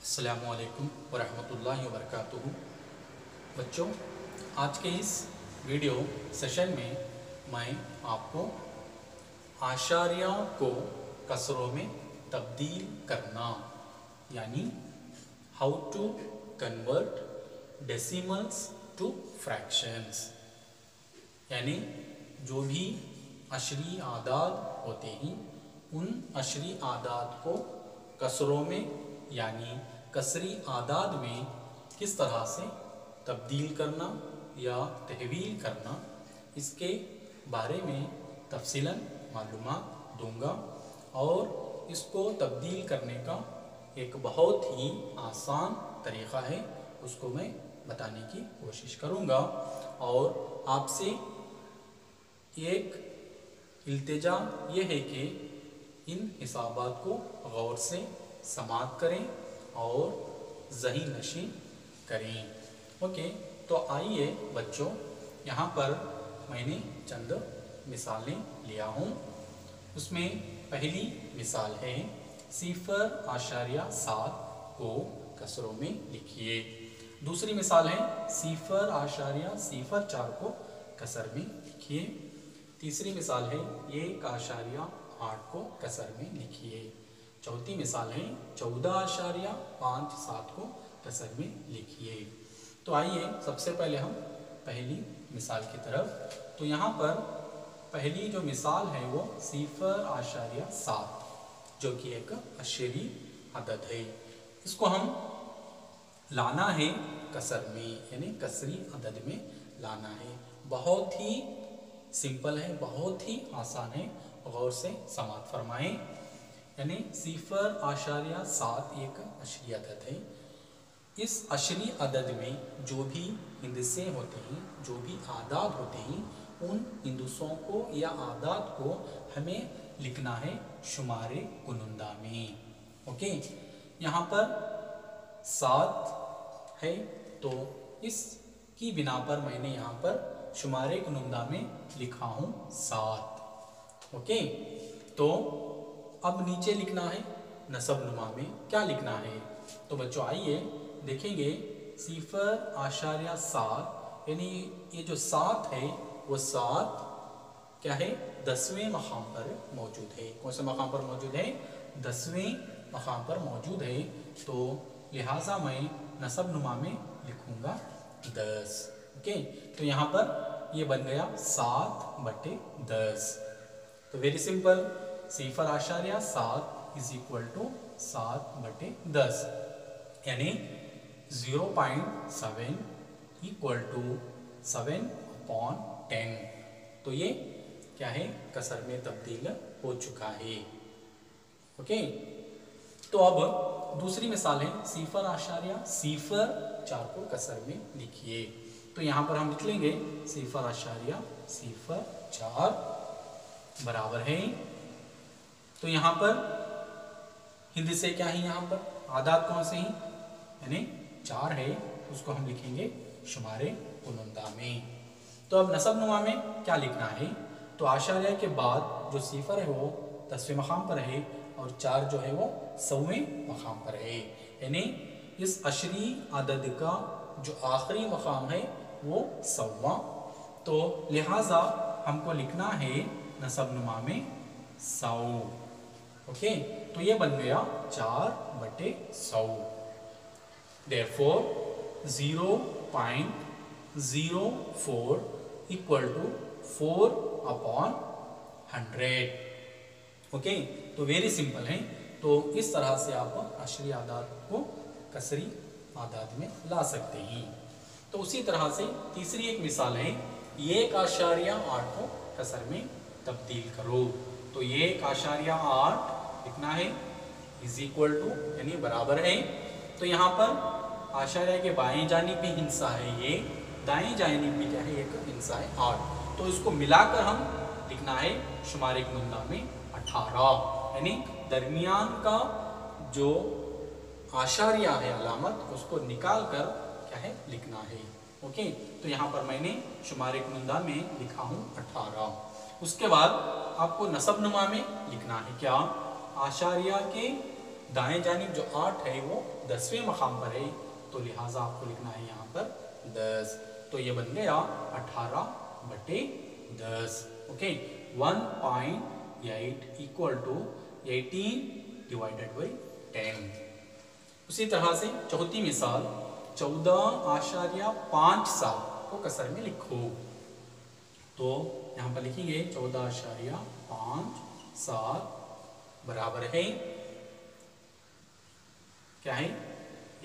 अस्सलामुअलैकुम वरहमतुल्लाहि वबरकातुहू। बच्चों, आज के इस वीडियो सेशन में मैं आपको आशारिया को कसरों में तब्दील करना यानी how to convert decimals to fractions, यानी जो भी अशरी आदाद होते हैं उन अशरी आदाद को कसरों में यानी कसरी आदाद में किस तरह से तब्दील करना या तहवील करना, इसके बारे में तफसीलन मालूमात दूंगा और इसको तब्दील करने का एक बहुत ही आसान तरीक़ा है, उसको मैं बताने की कोशिश करूंगा। और आपसे एक इल्तिजा ये है कि इन हिसाबात को गौर से समाअत करें और ज़हीन नशीन करें। ओके, तो आइए बच्चों, यहाँ पर मैंने चंद मिसालें लिया हूँ। उसमें पहली मिसाल है 0.7 को कसरों में लिखिए। दूसरी मिसाल है 0.04 को कसर में लिखिए। तीसरी मिसाल है 1.8 को कसर में लिखिए। चौथी मिसाल है 14.57 को कसर में लिखिए। तो आइए सबसे पहले हम पहली मिसाल की तरफ। तो यहाँ पर पहली जो मिसाल है वो 0.7 जो कि एक अशरी अदद है, इसको हम लाना है कसर में यानी कसरी अदद में लाना है। बहुत ही सिंपल है, बहुत ही आसान है, गौर से समाअत फरमाएं। यानी 0.7 एक अशरी अदद है। इस अशरी अदद में जो भी हिंदसे होते हैं, जो भी आदाद होते हैं, उन हिंदसों को या आदाद को हमें लिखना है शुमारे कुनुंदा में। ओके, यहाँ पर 7 है, तो इसकी बिना पर मैंने यहाँ पर शुमारे कुनुंदा में लिखा हूँ 7। ओके, तो अब नीचे लिखना है नसब नुमा में क्या लिखना है। तो बच्चों आइए देखेंगे 0.7 यानी ये जो 7 है वो 7 क्या है, 10वें मकाम पर मौजूद है। कौन से मकाम पर मौजूद है? 10वें मकाम पर मौजूद है। तो लिहाजा मैं नसब नुमा में लिखूंगा 10। ओके, तो यहाँ पर ये बन गया 7/10। तो very simple, 0.7 is equal to 7/10 यानी 0.7 इक्वल टू 7/10। तो ये क्या है, कसर में तब्दील हो चुका है। ओके, तो अब दूसरी मिसाल है 0.04 को कसर में लिखिए। तो यहाँ पर हम लिख लेंगे 0.04 बराबर है। तो यहाँ पर हिंदी से क्या है, यहाँ पर आदाद कौन से हैं, यानी 4 है, उसको हम लिखेंगे शुमारे कुनुंदा में। तो अब नसब नुमा में क्या लिखना है, तो आशारिया के बाद जो 0 है वो 10वें मकाम पर है और 4 जो है वो 100वें मकाम पर है। यानी इस अशरी अदद का जो आखिरी मकाम है वो 100वां। तो लिहाजा हमको लिखना है नसब नुमा में 100। ओके, तो ये बन गया 4/100। Therefore 0.04 equal to 4/100। ओके, तो वेरी सिंपल है। तो इस तरह से आप अशरी आदाद को कसरी आदाद में ला सकते हैं। तो उसी तरह से तीसरी एक मिसाल है 1.8 को कसर में तब्दील करो। तो 1.8 लिखना है इज इक्वल टू यानी बराबर है। तो यहाँ पर आशारिया के बाएं जानिब भी हिंसा है, ये दाएं जानिब भी क्या है, एक हिंसा है 8। तो इसको मिलाकर हम लिखना है शुमारे कुनुंदा में 18 यानी दरमियान का जो आशारिया है अलामत, उसको निकाल कर क्या है लिखना है। ओके, तो यहाँ पर मैंने शुमारे कुनुंदा में लिखा हूँ 18। उसके बाद आपको नसब नुमा में लिखना है क्या, आशारिया के दाएं जानिब जो 8 है वो 10वें मकाम पर है, तो लिहाजा आपको लिखना है यहाँ पर 10। तो ये बन गया 18/10। Okay, 1.8 equal to 18/10। उसी तरह से चौथी मिसाल 14.57 को कसर में लिखो। तो यहाँ पर लिखेंगे 14.57 बराबर है क्या है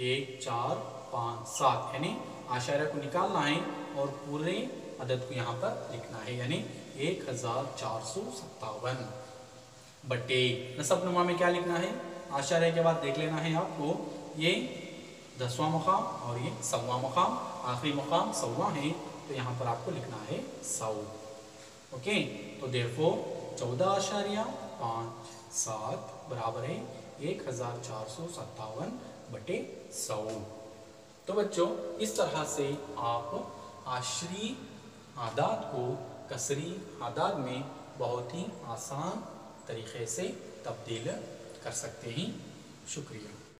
1 4 5 7, यानी आशार्य को निकालना है और पूरे अदद को यहाँ पर लिखना है, यानी 1457 बटे नसबनुमा में क्या लिखना है, आशार्य के बाद देख लेना है आपको, ये 10वां मकाम और ये 100वां मकाम, आखिरी मकाम 100वां है, तो यहाँ पर आपको लिखना है 100। ओके, तो देयरफॉर 14.57 बराबर है 1457/100। तो बच्चों इस तरह से आप आशरी आदाद को कसरी आदाद में बहुत ही आसान तरीके से तब्दील कर सकते हैं। शुक्रिया।